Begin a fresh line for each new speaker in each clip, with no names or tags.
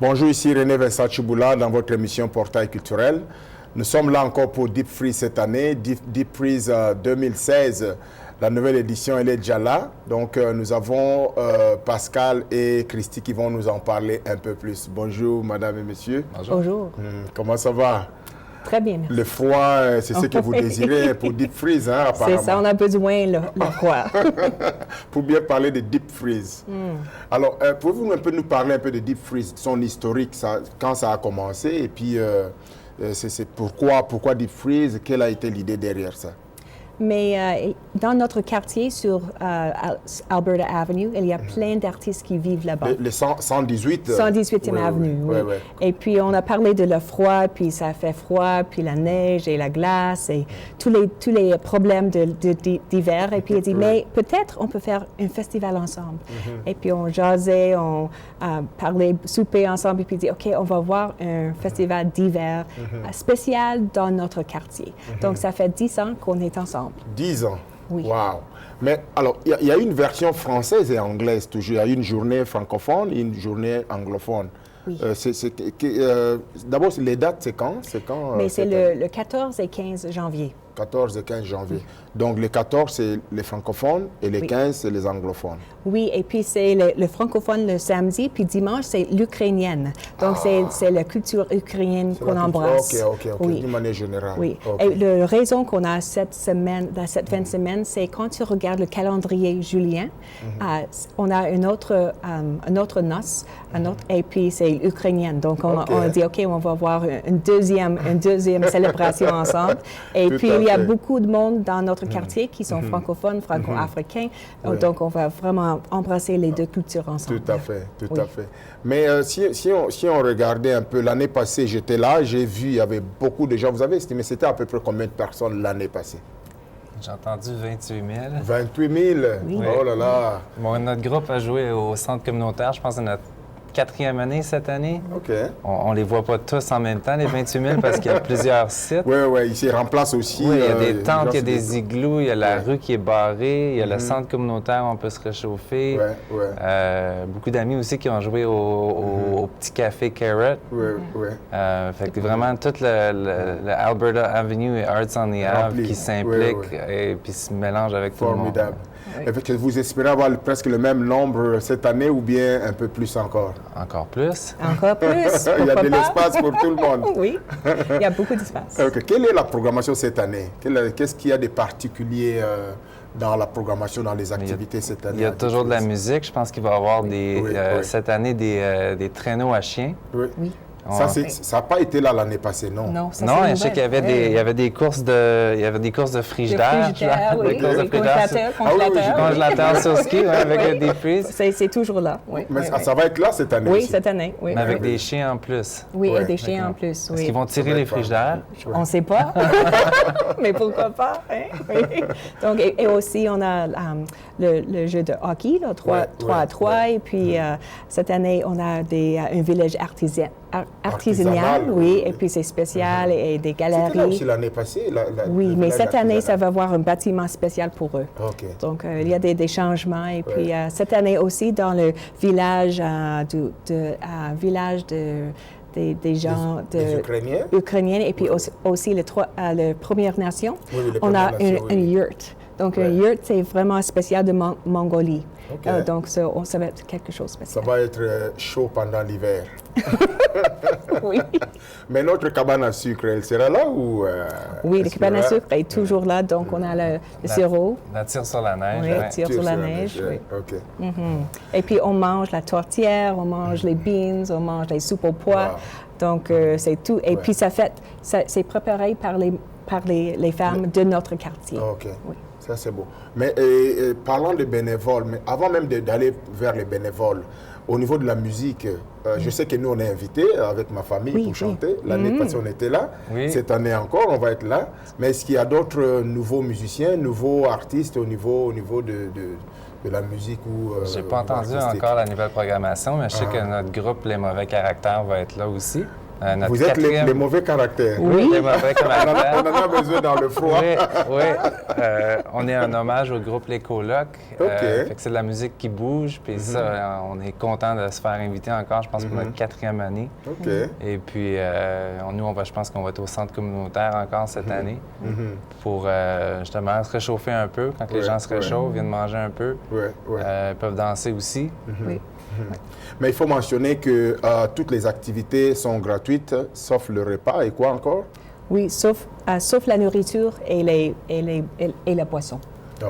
Bonjour, ici René Vincent Chiboula dans votre émission Portail culturel. Nous sommes là encore pour Deep Freeze cette année, Deep Freeze 2016. La nouvelle édition, elle est déjà là. Donc, nous avons Pascal et Christy qui vont nous en parler un peu plus. Bonjour, madame et monsieur.
Bonjour.
Comment ça va?
Très bien, merci.
Le froid, c'est ce que vous désirez pour Deep Freeze, hein, apparemment.
C'est ça, on a besoin le froid.
Pour bien parler de Deep Freeze. Alors, pouvez-vous un peu nous parler un peu de Deep Freeze, son historique, quand ça a commencé, et puis c'est pourquoi Deep Freeze, quelle a été l'idée derrière ça?
Mais dans notre quartier sur Alberta Avenue, il y a plein d'artistes qui vivent là-bas.
Le 118?
118e Avenue, oui.
Ouais.
Et puis, on a parlé de le froid, puis ça fait froid, puis la neige et la glace, et tous les problèmes d'hiver. Et puis, il dit, mais peut-être on peut faire un festival ensemble. Et puis, on jasait, on parlait, souper ensemble, et puis il dit, OK, on va voir un festival d'hiver spécial dans notre quartier. Donc, ça fait 10 ans qu'on est ensemble.
10 ans?
Oui.
Wow! Mais alors, il y a une version française et anglaise toujours. Il y a une journée francophone et une journée anglophone.
Oui.
D'abord, les dates, c'est quand?
Mais c'est le 14 et 15 janvier.
14 et 15 janvier. Donc, les 14, c'est les francophones et les 15, c'est les anglophones.
Oui, et puis c'est le francophone le samedi, puis dimanche, c'est l'ukrainienne. Donc, c'est la culture ukrainienne qu'on embrasse.
OK.
Oui.
D'une manière générale.
Oui.
Okay.
Et la raison qu'on a cette semaine, dans cette fin de semaine, c'est quand tu regardes le calendrier julien, on a une autre noce, et puis c'est ukrainienne. Donc, on a dit, OK, on va avoir une deuxième célébration ensemble. Et puis, il y a beaucoup de monde dans notre quartier qui sont francophones, franco-africains. Donc, on va vraiment embrasser les deux cultures ensemble.
Tout à fait. Mais si on regardait un peu, l'année passée, j'étais là, j'ai vu, il y avait beaucoup de gens. Vous avez estimé, c'était à peu près combien de personnes l'année passée?
J'ai entendu 28 000.
28 000?
Oui.
Oh là là!
Bon, notre groupe a joué au centre communautaire, je pense que c'est notre 4e année cette année.
OK.
On les voit pas tous en même temps, les 28 000, parce qu'il y a plusieurs sites.
Oui, ils se remplacent aussi.
Oui, il y a des tentes, il y a des igloos, il y a la
Ouais.
rue qui est barrée, il y a le centre communautaire où on peut se réchauffer. Beaucoup d'amis aussi qui ont joué au petit café Carrot.
Oui.
Fait que vraiment, tout le Alberta Avenue et Arts on the Ave
Rempli.
qui s'impliquent
Oui.
et puis se mélangent avec tout le monde.
Formidable. Est-ce que vous espérez avoir presque le même nombre cette année ou bien un peu plus encore?
Encore plus.
Encore plus.
Il y a
Pourquoi
de
pas?
l'espace pour tout le monde.
Oui, il y a beaucoup d'espace.
OK. Quelle est la programmation cette année? Qu'est-ce qu'il y a de particulier dans la programmation, dans les activités cette année?
Il y a toujours de la musique. Je pense qu'il va y avoir cette année des traîneaux à chiens.
Oui.
Ça n'a pas été là l'année passée, non?
Non, ça,
Non,
c'est
je sais qu'il y avait
nouvelle.
il y avait des courses de frigidaire.
frigidaire, oui,
Des courses de
oui,
frigidaire.
congélateur.
Congélateur sur ski, avec des prises.
C'est toujours là, oui.
Mais ça va être là cette année
Oui,
aussi?
cette année, oui.
Mais avec des chiens en plus.
Oui,
Ouais,
et des chiens en
d'accord.
plus,
Est-ce
oui.
qu'ils vont tirer les frigidaires?
On ne sait pas, mais pourquoi pas, hein? Oui. Donc, et aussi, on a le jeu de hockey, là, 3 à 3, et puis cette année, on a un village artisanal, oui, et puis c'est spécial, et des
C'était là
galeries.
aussi l'année passée?
Oui,
le
mais
village
cette année, ça
artisanal.
va avoir un bâtiment spécial pour eux.
OK.
Donc, il y a des changements. Et puis, cette année aussi, dans le village, des gens
des Ukrainiens?
ukrainiens, et puis aussi les Premières Nations,
Oui, les
on a
Premières Nations,
un
oui.
yurt. Donc, un yurt, c'est vraiment spécial de Mongolie.
OK.
Donc, ça va être quelque chose de
Ça
spécial.
va être chaud pendant l'hiver.
Oui,
Mais notre cabane à sucre, elle sera là ou...
oui, le
est-ce
cabane à
qu'il y aura-
sucre est toujours là. Donc, on a le sirop.
La tire sur la neige.
Oui,
ouais.
tire sur la neige, oui.
OK.
Et puis, on mange la tourtière, on mange les beans, on mange les soupes au pois.
Wow.
Donc, c'est tout. Et puis, c'est préparé par les femmes de notre quartier.
OK.
Oui.
Ça, c'est beau. Mais parlant de bénévoles, mais avant même d'aller vers les bénévoles, au niveau de la musique, je sais que nous, on est invités avec ma famille
Oui,
pour
oui.
chanter. L'année passée, on était là.
Oui.
Cette année encore, on va être là. Mais est-ce qu'il y a d'autres nouveaux musiciens, nouveaux artistes au niveau de la musique ou
J'ai pas entendu
artistique?
encore la nouvelle programmation, mais je sais que notre groupe Les Mauvais Caractères va être là aussi.
Vous êtes les mauvais caractères.
Oui, les mauvais caractères.
On en a besoin dans le froid.
Oui. On est un hommage au groupe Les Colocs. Fait que c'est de la musique qui bouge. Puis ça, on est content de se faire inviter encore, je pense, pour notre 4e année. Et puis, nous, je pense qu'on va être au centre communautaire encore cette année pour justement se réchauffer un peu. Quand les gens se réchauffent, viennent manger un peu, ils peuvent danser aussi.
Mais il faut mentionner que toutes les activités sont gratuites, sauf le repas et quoi encore?
Oui, sauf la nourriture et la boisson.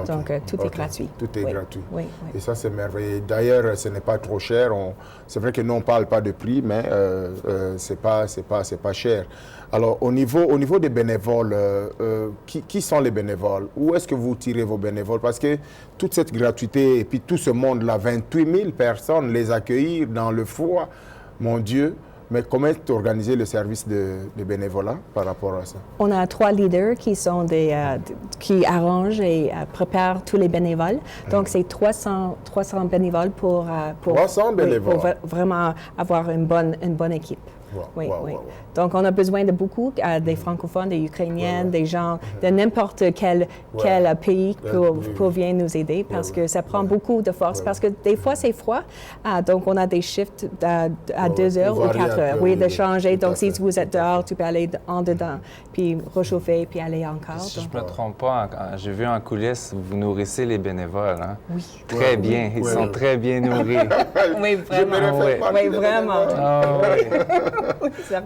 Donc, tout est gratuit.
Tout est gratuit.
Oui.
Et ça, c'est merveilleux. D'ailleurs, ce n'est pas trop cher. C'est vrai que nous, on ne parle pas de prix, mais c'est pas cher. Alors, au niveau des bénévoles, qui sont les bénévoles? Où est-ce que vous tirez vos bénévoles? Parce que toute cette gratuité et puis tout ce monde-là, 28 000 personnes, les accueillir dans le froid, mon Dieu. Mais comment est organisé le service de bénévolat par rapport à ça? On
a 3 leaders qui sont qui arrangent et préparent tous les bénévoles. Donc, c'est 300 bénévoles pour
300 bénévoles.
Pour vraiment avoir une bonne équipe. Oui. Donc, on a besoin de beaucoup, des francophones, des Ukrainiens, des gens de n'importe quel pays pour venir nous aider parce que ça prend beaucoup de force. Parce que des fois, c'est froid. Donc, on a des shifts à 2 heures ou 4 heures. Oui, de changer. Donc, si vous êtes dehors, tu peux aller en dedans, puis réchauffer, puis aller encore.
Si je ne me trompe pas, j'ai vu en coulisses, vous nourrissez les bénévoles. Hein?
Oui.
Très bien. Ils sont très bien nourris.
Oui, vraiment. Oui, vraiment.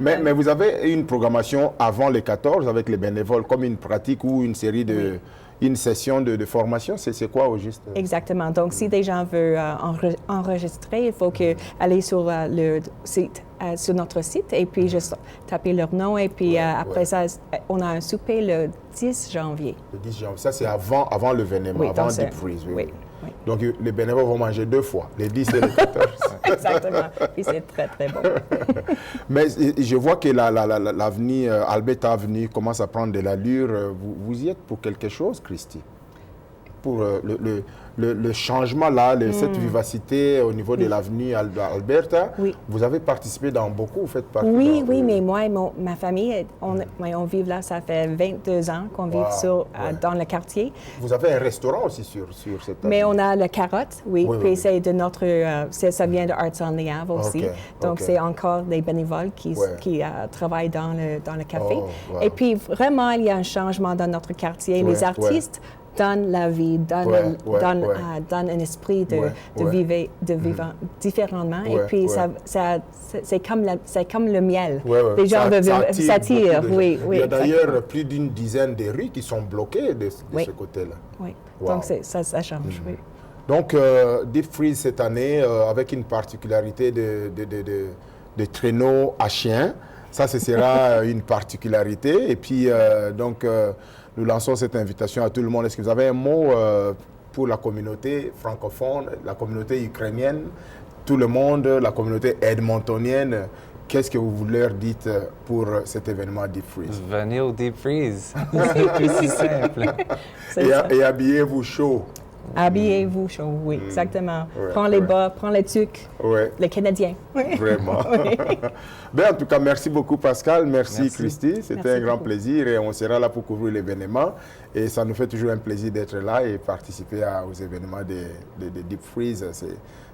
Mais vous avez une programmation avant les 14 avec les bénévoles, comme une pratique ou une série une session de formation. C'est quoi au juste?
Exactement. Donc, si des gens veulent enregistrer, il faut aller sur le site, sur notre site, et puis juste taper leur nom. Et puis après ça, on a un souper le 10 janvier.
Le 10 janvier. Ça, c'est avant l'événement, avant Deep Freeze. Oui. Donc, les bénévoles vont manger 2 fois, les 10 et les 14.
Exactement. Et c'est très, très bon.
Mais je vois que l'avenue Alberta Avenue commence à prendre de l'allure. Vous y êtes pour quelque chose, Christy? Pour le changement là, cette vivacité au niveau de l'avenue Alberta.
Oui.
Vous avez participé dans beaucoup, vous faites partie.
Oui, mais moi et ma famille, on vit là, ça fait 22 ans qu'on vit dans le quartier.
Vous avez un restaurant aussi sur cette avenue.
Mais on a le Carotte, puis c'est de notre, ça vient de Arts on the Ave aussi. Donc c'est encore des bénévoles qui travaillent dans le café. Et puis vraiment, il y a un changement dans notre quartier. Les artistes donnent la vie, donnent un esprit de vivre différemment. Et puis, c'est comme le miel. Les gens s'attirent. Oui,
il y a d'ailleurs plus d'une dizaine de rues qui sont bloquées de ce côté-là.
Oui, donc ça change, oui.
Donc, Deep Freeze cette année, avec une particularité de traîneau à chien. Ça, ce sera une particularité. Et puis, nous lançons cette invitation à tout le monde. Est-ce que vous avez un mot pour la communauté francophone, la communauté ukrainienne, tout le monde, la communauté edmontonienne? Qu'est-ce que vous leur dites pour cet événement Deep Freeze?
Venez au Deep Freeze. C'est aussi simple.
Et habillez-vous chaud.
Habillez-vous chaud, oui, exactement. Prends les bas, prends les tucs, les Canadiens.
Vraiment. En tout cas, merci beaucoup Pascal, merci. Christy, c'était un grand plaisir et on sera là pour couvrir l'événement. Et ça nous fait toujours un plaisir d'être là et participer aux événements de Deep Freeze.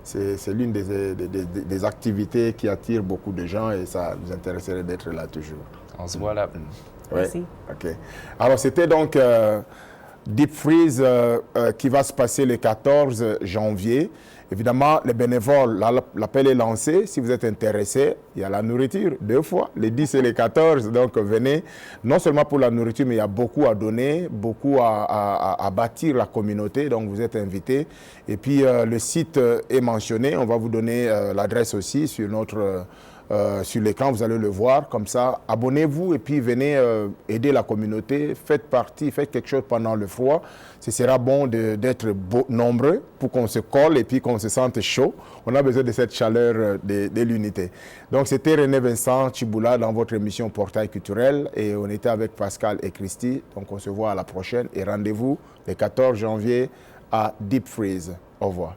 C'est l'une des activités qui attire beaucoup de gens et ça nous intéresserait d'être là toujours.
On se voit là.
Merci.
OK. Alors, c'était donc Deep Freeze qui va se passer le 14 janvier. Évidemment, les bénévoles, l'appel est lancé. Si vous êtes intéressés, il y a la nourriture 2 fois, les 10 et les 14. Donc, venez, non seulement pour la nourriture, mais il y a beaucoup à donner, beaucoup à bâtir la communauté. Donc, vous êtes invités. Et puis, le site est mentionné. On va vous donner l'adresse aussi sur sur l'écran, vous allez le voir. Comme ça, abonnez-vous et puis venez aider la communauté. Faites quelque chose pendant le froid. Ce sera bon d'être nombreux pour qu'on se colle et puis qu'on se sente chaud. On a besoin de cette chaleur de l'unité. Donc, c'était René Vincent Chiboula dans votre émission Portail culturel et on était avec Pascal et Christy. Donc, on se voit à la prochaine et rendez-vous le 14 janvier à Deep Freeze. Au revoir.